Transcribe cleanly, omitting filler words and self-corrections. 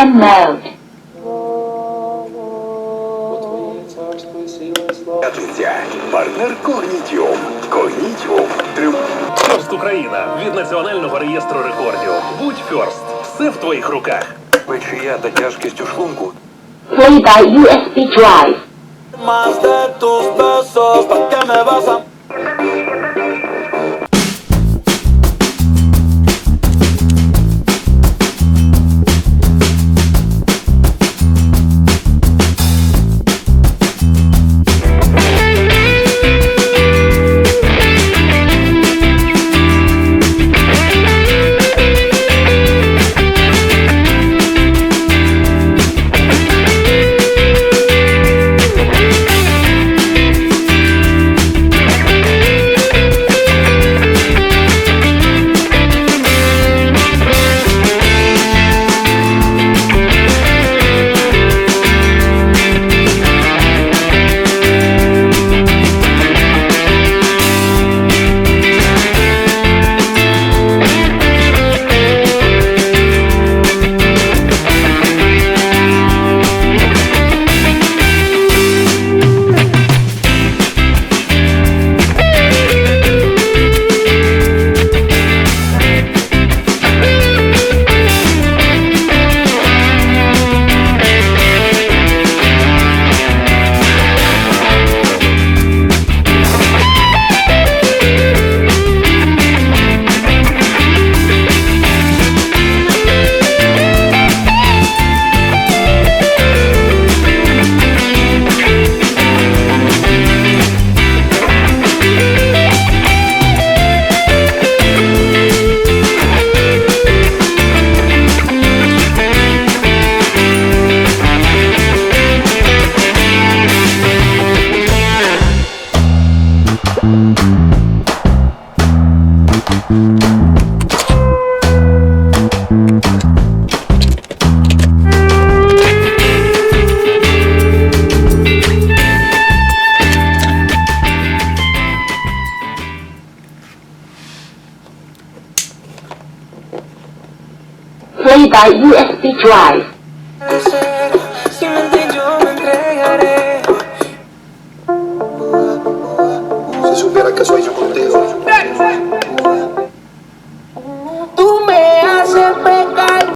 FM mode. Партнер Когнітіум. Когнітіум. Ферст Україна від Національного реєстру рекордів. Будь Ферст. Все в твоїх руках. Печія та тяжкість у шлунку. Play by USB drive. Más de tus besos, ¿pa' qué me vas a...? Play by USB drive.